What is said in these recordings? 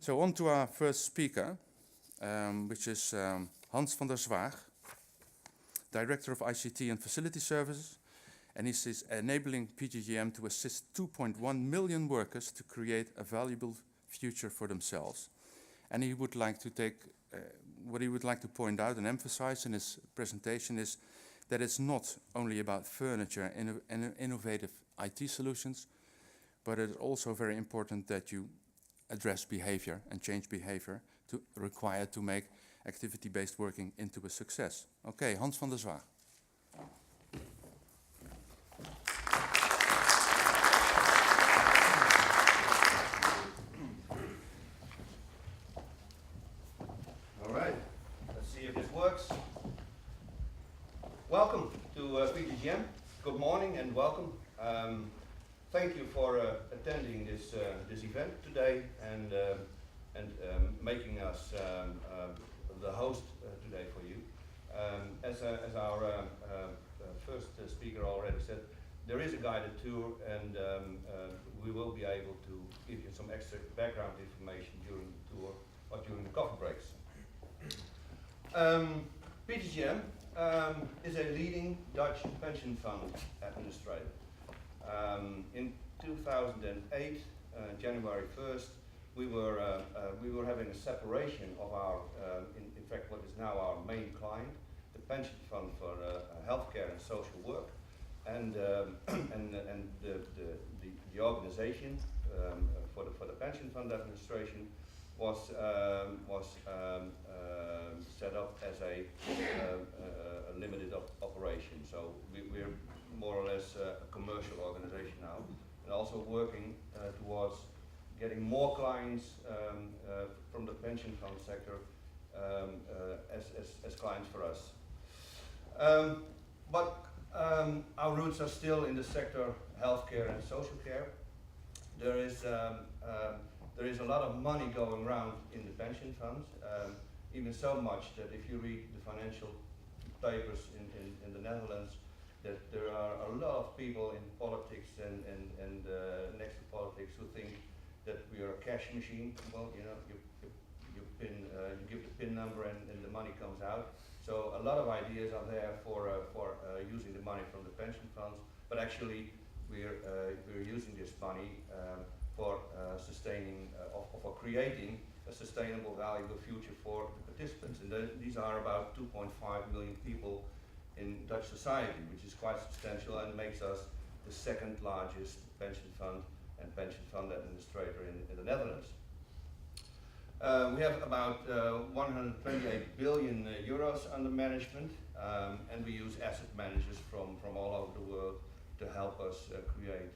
So on to our first speaker, which is Hans van der Zwaag, Director of ICT and Facility Services, and he is enabling PGGM to assist 2.1 million workers to create a valuable future for themselves. And he would like to take, what he would like to point out and emphasize in his presentation is that it's not only about furniture and innovative IT solutions, but it's also very important that you address behavior and change behavior required to make activity-based working into a success. Okay, Hans van der Zwaag. All right, let's see if this works. Welcome to PGGM. Good morning and welcome. Thank you for attending this event today and making us the host today for you. As our first speaker already said, there is a guided tour, and we will be able to give you some extra background information during the tour or during the coffee breaks. PGGM is a leading Dutch pension fund administrator. In 2008, January 1st, we were having a separation of our, in fact, what is now our main client, the pension fund for healthcare and social work, and the organization for the pension fund administration was set up as a limited operation. So we're more or less a commercial organization now, and also working towards getting more clients from the pension fund sector as clients for us. But our roots are still in the sector healthcare and social care. There is a lot of money going around in the pension funds, even so much that if you read the financial papers in the Netherlands, that there are a lot of people in politics and next to politics who think that we are a cash machine. Well, you know, you give the PIN number and the money comes out. So a lot of ideas are there for using the money from the pension funds, but actually we're using this money for sustaining or for creating a sustainable, valuable future for the participants. And these are about 2.5 million people in Dutch society, which is quite substantial and makes us the second largest pension fund and pension fund administrator in the Netherlands. We have about 128 billion euros under management, and we use asset managers from all over the world to help us create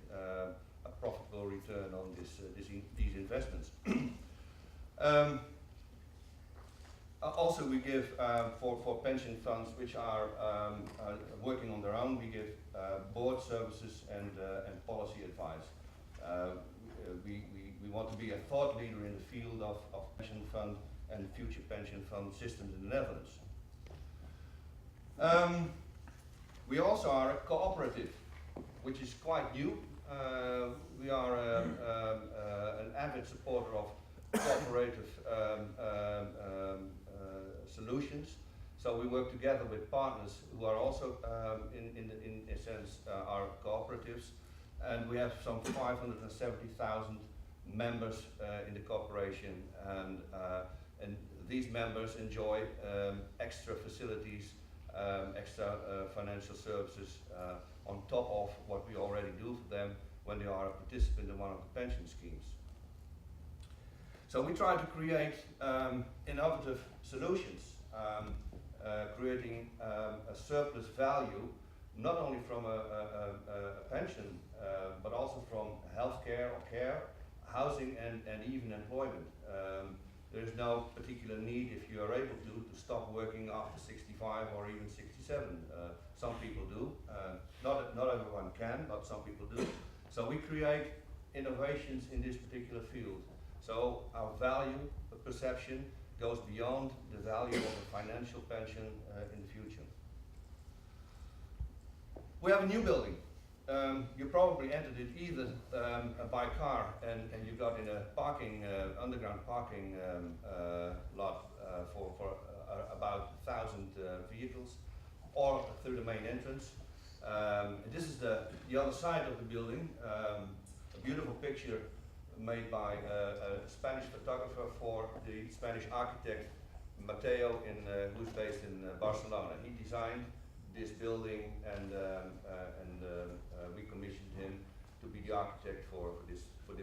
a profitable return on these investments. Also, we give for pension funds which are working on their own, we give board services and policy advice. We want to be a thought leader in the field of pension fund and future pension fund systems in the Netherlands. We also are a cooperative, which is quite new. We are an avid supporter of cooperative solutions. So we work together with partners who are also, in a sense, our cooperatives, and we have some 570,000 members in the corporation, and these members enjoy extra facilities, extra financial services on top of what we already do for them when they are a participant in one of the pension schemes. So we try to create innovative solutions, creating a surplus value, not only from a pension, but also from healthcare or care, housing, and even employment. There is no particular need, if you are able to stop working after 65 or even 67. Some people do. Not everyone can, but some people do. So we create innovations in this particular field. So our value perception goes beyond the value of a financial pension in the future. We have a new building you probably entered it either by car and you got in a parking, underground parking lot for about 1,000 vehicles, or through the main entrance. This is the other side of the building, a beautiful picture made by a Spanish photographer for the Spanish architect Mateo, who's based in Barcelona. He designed this building, and we commissioned him to be the architect for this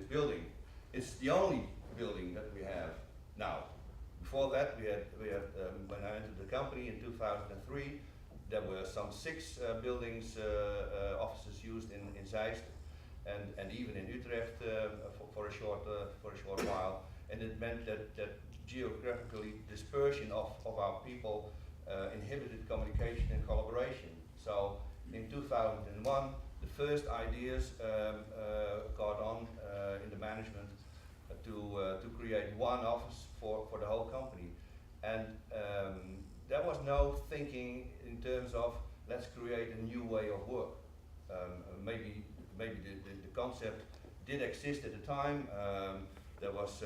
building. It's the only building that we have now. Before that, we had when I entered the company in 2003, there were some 6 buildings, offices used in Zeist, and even in Utrecht for a short while. And it meant that geographically dispersion of our people inhibited communication and collaboration. So in 2001, the first ideas got on in the management to create one office for the whole company. And there was no thinking in terms of let's create a new way of work. Maybe the concept did exist at the time. There was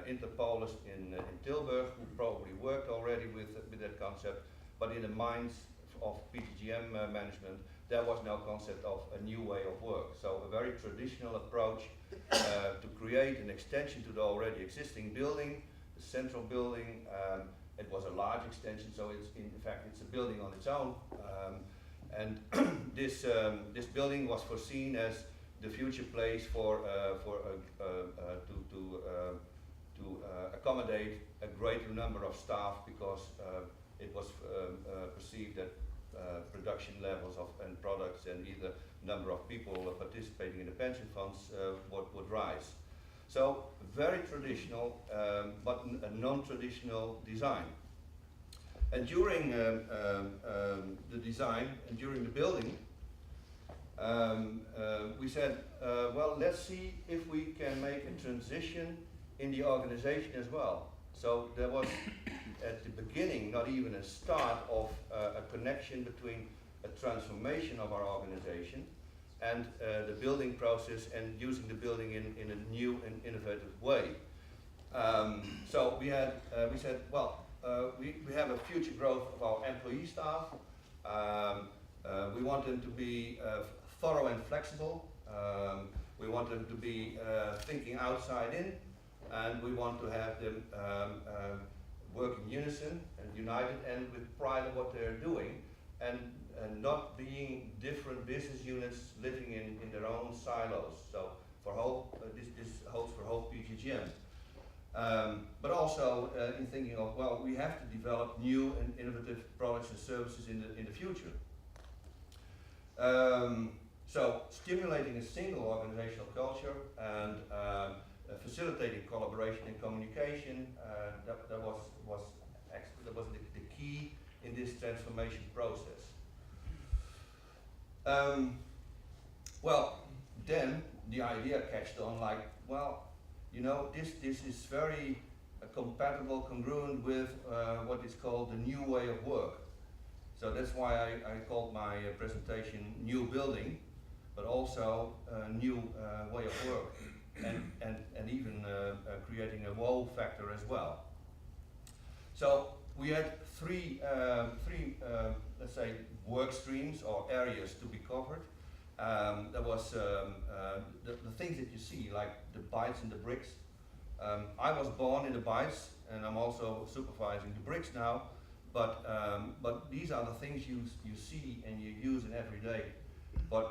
Interpolis in Tilburg who probably worked already with that concept, but in the minds of PGGM management, there was no concept of a new way of work. So a very traditional approach to create an extension to the already existing building, the central building. It was a large extension, so in fact it's a building on its own. And this building was foreseen as the future place to accommodate a greater number of staff, because it was perceived that production levels and products and either number of people participating in the pension funds would rise. So very traditional, but a non-traditional design. And during the design and during the building, we said, well, let's see if we can make a transition in the organization as well. So there was at the beginning not even a start of a connection between a transformation of our organization and the building process and using the building in a new and innovative way. So we said, well, we have a future growth of our employee staff. We want them to be thorough and flexible. We want them to be thinking outside in, and we want to have them work in unison and united and with pride of what they're doing, and not being different business units living in their own silos. So for whole, this holds for whole PGGM. But also in thinking of, well, we have to develop new and innovative products and services in the future. So stimulating a single organizational culture and facilitating collaboration and communication, that was the key in this transformation process. Well, then the idea catched on, like, well, you know, this is very compatible, congruent with what is called the new way of work. So that's why I called my presentation New Building, but also new way of work, and even creating a wow factor as well. So we had three let's say, work streams or areas to be covered. There was the things that you see, like the bytes and the bricks. I was born in the bytes, and I'm also supervising the bricks now. But these are the things you see and you use in every day. But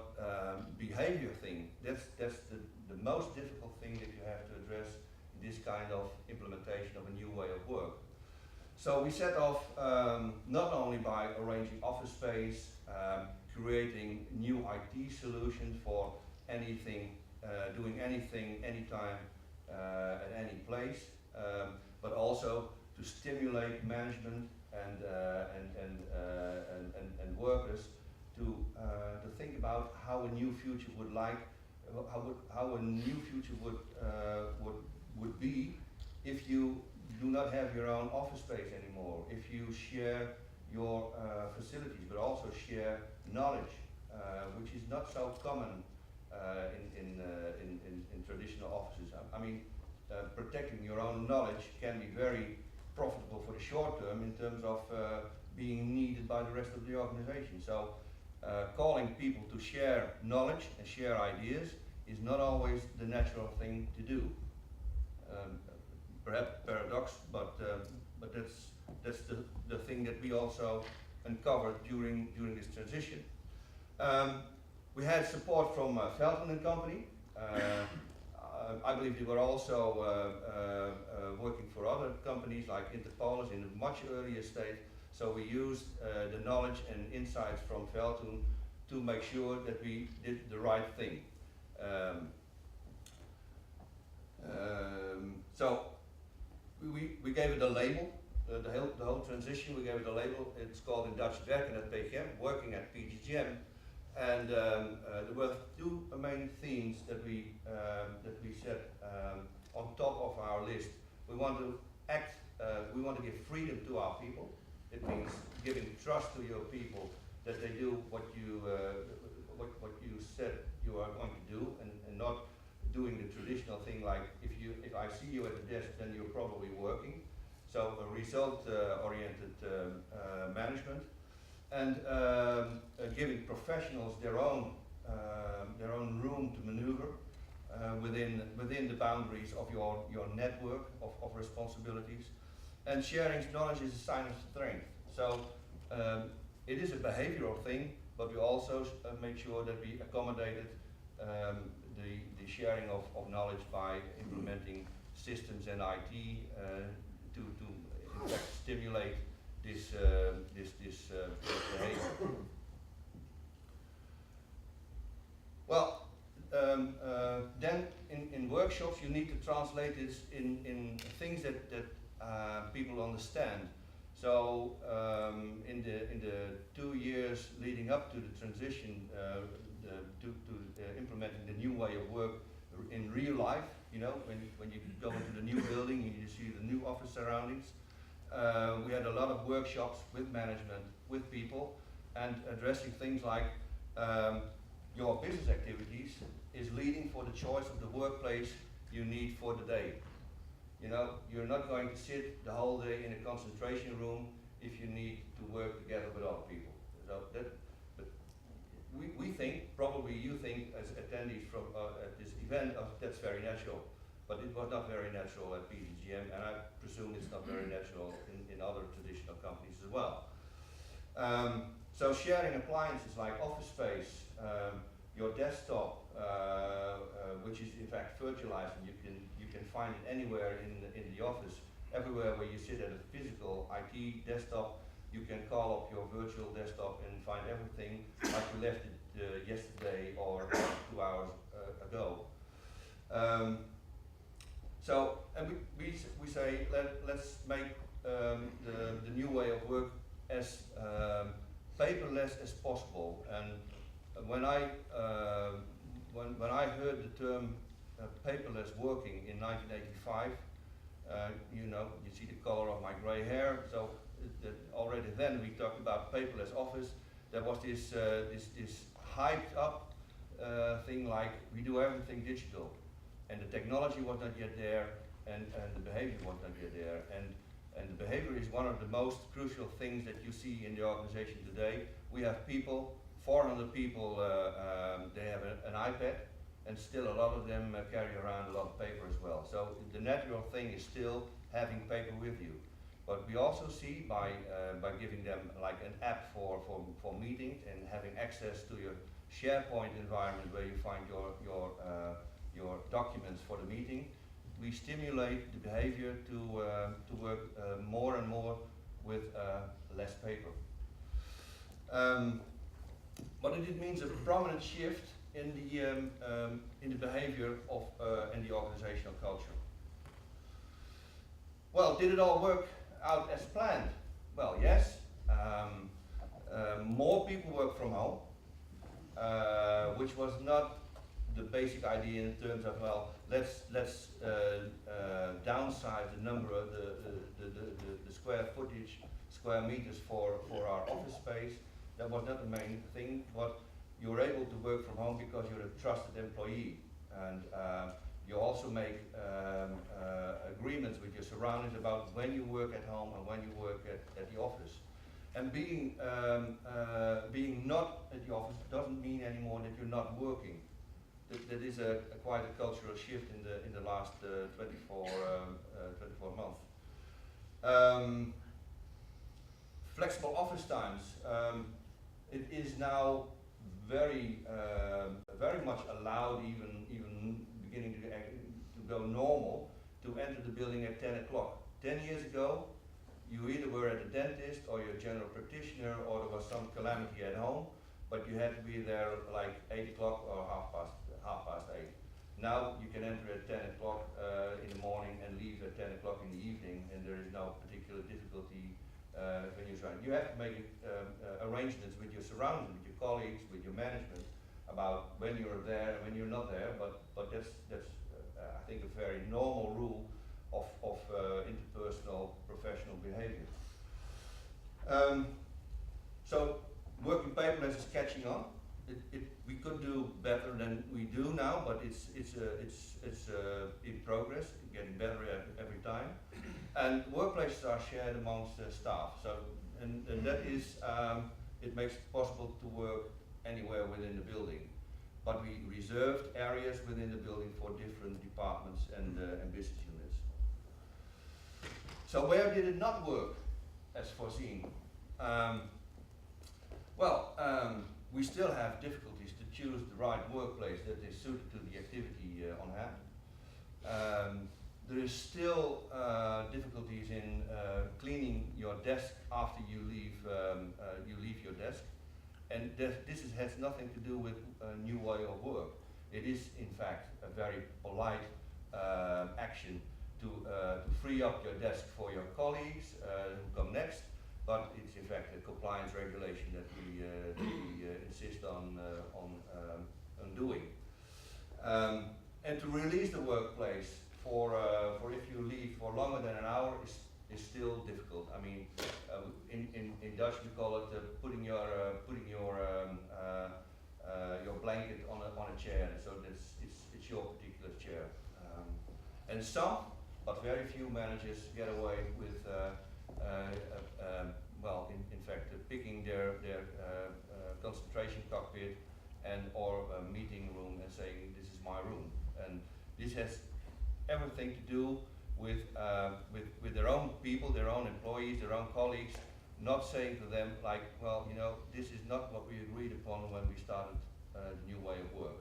behavior thing, that's the most difficult thing that you have to address in this kind of implementation of a new way of work. So we set off not only by arranging office space, creating new IT solutions for anything, doing anything, anytime, at any place, but also to stimulate management and workers to think about how a new future how a new future would be if you do not have your own office space anymore, if you share your facilities but also share knowledge, which is not so common in traditional offices. I mean, protecting your own knowledge can be very profitable for the short term in terms of being needed by the rest of the organization. So calling people to share knowledge and share ideas is not always the natural thing to do. Perhaps paradox, but that's the thing that we also uncovered during this transition. We had support from Felton and Company. I believe they were also working for other companies like Interpolis in a much earlier stage. So we used the knowledge and insights from Felton to make sure that we did the right thing. So we gave it a label, the whole transition, we gave it a label. It's called in Dutch werken at PGGM, working at PGGM. And there were two main themes that we set on top of our list. We want to act, we want to give freedom to our people. It means giving trust to your people that they do what you said you are going to do, and not doing the traditional thing like if I see you at the desk, then you're probably working. So a result-oriented management. And giving professionals their own room to maneuver within the boundaries of your network of responsibilities. And sharing knowledge is a sign of strength. So it is a behavioral thing, but we also make sure that we accommodated the sharing of knowledge by implementing systems and IT to in fact stimulate this behavior. Well, then in workshops you need to translate this in things that people understand. So in the 2 years leading up to the transition to implementing the new way of work in real life, you know, when you go into the new building and you see the new office surroundings. We had a lot of workshops with management, with people, and addressing things like your business activities is leading for the choice of the workplace you need for the day. You know, you're not going to sit the whole day in a concentration room if you need to work together with other people. So that, but we think, probably you think as attendees from at this event, that's very natural. But it was not very natural at PGGM, and I presume it's not very natural in other traditional companies as well. So sharing appliances like office space, your desktop, which is in fact virtualized, and you can find it anywhere in the office, everywhere where you sit at a physical IT desktop, you can call up your virtual desktop and find everything like you left it yesterday or 2 hours ago. So, and we say let's make the new way of work as paperless as possible. And when I heard the term paperless working in 1985, you know, you see the color of my gray hair. So already then we talked about paperless office. There was this hyped up thing like we do everything digital. And the technology was not yet there, and the behavior was not yet there. And the behavior is one of the most crucial things that you see in the organization today. We have people, 400 people, they have an iPad, and still a lot of them carry around a lot of paper as well. So the natural thing is still having paper with you. But we also see by giving them like an app for meetings and having access to your SharePoint environment where you find your documents for the meeting, we stimulate the behavior to work more and more with less paper. But it means a prominent shift in the behavior of and the organizational culture. Well, did it all work out as planned? Well, yes. More people work from home, which was not the basic idea in terms of, well, let's downsize the number of the square footage, square meters for our office space. That was not the main thing. What you're able to work from home because you're a trusted employee, and you also make agreements with your surroundings about when you work at home and when you work at the office. And being not at the office doesn't mean anymore that you're not working. That is quite a cultural shift in the last 24 months. Flexible office times. It is now very much allowed, even beginning to go normal, to enter the building at 10 o'clock. 10 years ago, you either were at a dentist or your general practitioner, or there was some calamity at home, but you had to be there like 8 o'clock or half past 8. Now you can enter at 10 o'clock in the morning and leave at 10 o'clock in the evening, and there is no particular difficulty when you're trying. You have to make arrangements with your surroundings, with your colleagues, with your management, about when you're there and when you're not there, but that's I think a very normal rule of interpersonal professional behavior. So working paperless is catching on. We could do better than we do now, but it's in progress, getting better every time. And workplaces are shared amongst staff. So and that is it makes it possible to work anywhere within the building. But we reserved areas within the building for different departments and business units. So where did it not work as foreseen? We still have difficulties to choose the right workplace that is suited to the activity on hand. There is still difficulties in cleaning your desk after you leave your desk, and this has nothing to do with a new way of work. It is in fact a very polite action to free up your desk for your colleagues who come next. But it's in fact a compliance regulation that we insist on doing. And to release the workplace for if you leave for longer than an hour is still difficult. I mean, in Dutch we call it putting your blanket on a chair. So it's your particular chair. And some, but very few managers get away with. In fact, picking their concentration cockpit or a meeting room and saying this is my room, and this has everything to do with their own people, their own employees, their own colleagues, not saying to them like, well, this is not what we agreed upon when we started the new way of work.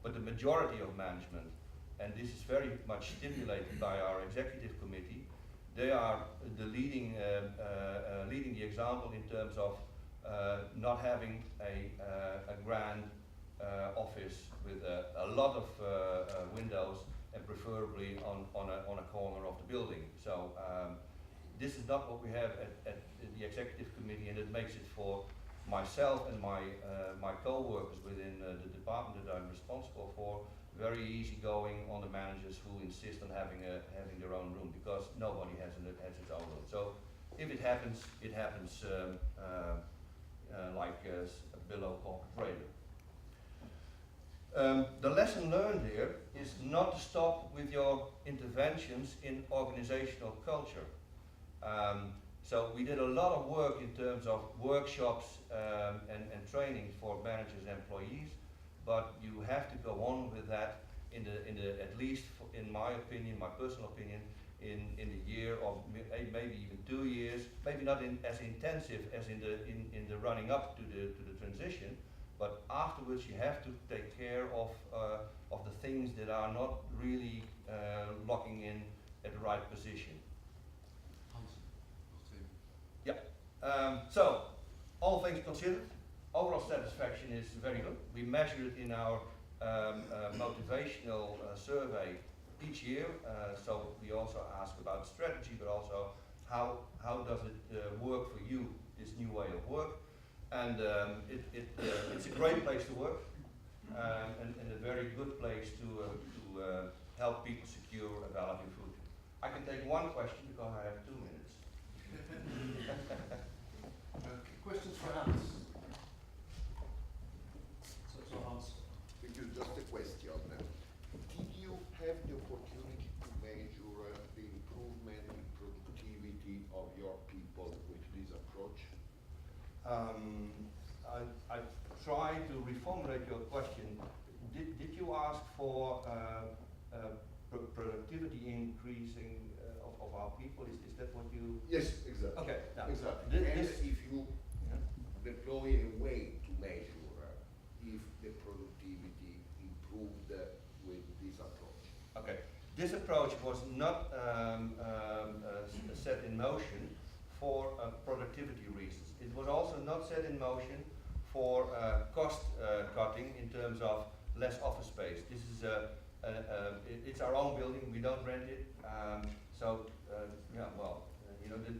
But the majority of management, and this is very much stimulated by our executive committee, they are the leading the example in terms of not having a grand office with a lot of windows, and preferably on a corner of the building. So this is not what we have at the executive committee, and it makes it for myself and my co-workers within the department that I'm responsible for very easygoing on the managers who insist on having their own room, because nobody has its own room. So if it happens like below corporate radar. The lesson learned here is not to stop with your interventions in organizational culture. So we did a lot of work in terms of workshops and training for managers and employees, but you have to go on with that in the at least in my opinion, my personal opinion, in the year or maybe even 2 years, maybe not as intensive as in the running up to the transition, but afterwards you have to take care of the things that are not really locking in at the right position. So, all things considered, overall satisfaction is very good. We measure it in our motivational survey each year. So we also ask about strategy, but also how does it work for you, this new way of work. And it's a great place to work, and a very good place to help people secure a valuable food. I can take one question because I have 2 minutes. Questions for Hans? I try to reformulate your question. Did you ask for productivity increasing of our people? Is that what you? Yes, exactly. Okay. Now, Exactly. And this, if you yeah. deploy a way to measure if the productivity improved with this approach. Okay. This approach was not set in motion for productivity reasons. It was also not set in motion for cost cutting in terms of less office space. This is it's our own building. We don't rent it.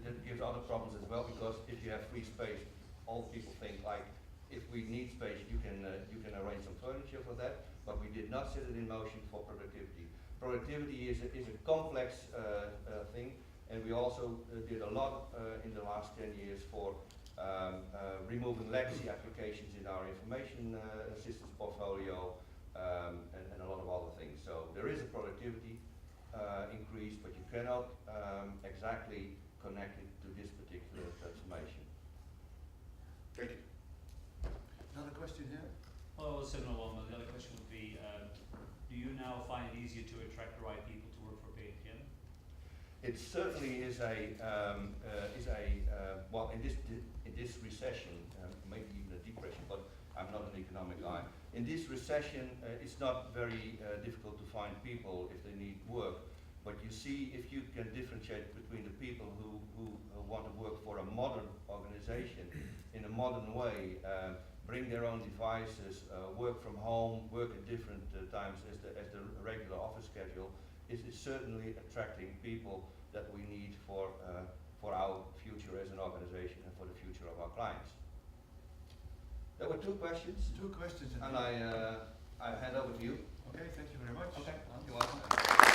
That gives other problems as well, because if you have free space, all people think like, if we need space, you can arrange some furniture for that. But we did not set it in motion for productivity. Productivity is a complex thing, and we also did a lot in the last 10 years for removing legacy applications in our information systems portfolio, and a lot of other things. So there is a productivity increase, but you cannot exactly connect it to this particular transformation. Thank you. Another question here? Well, a similar one, but the other question would be, do you now find it easier to attract the right people to work for PGGM? It certainly is well, in this recession, maybe even a depression, but I'm not an economic guy. In this recession, it's not very difficult to find people if they need work. But you see, if you can differentiate between the people who want to work for a modern organization in a modern way, bring their own devices, work from home, work at different times as the regular office schedule, is certainly attracting people that we need for our future as an organization and for the future of our clients. There were two questions. Two questions. And I hand over to you. Okay, thank you very much. Okay, you're welcome.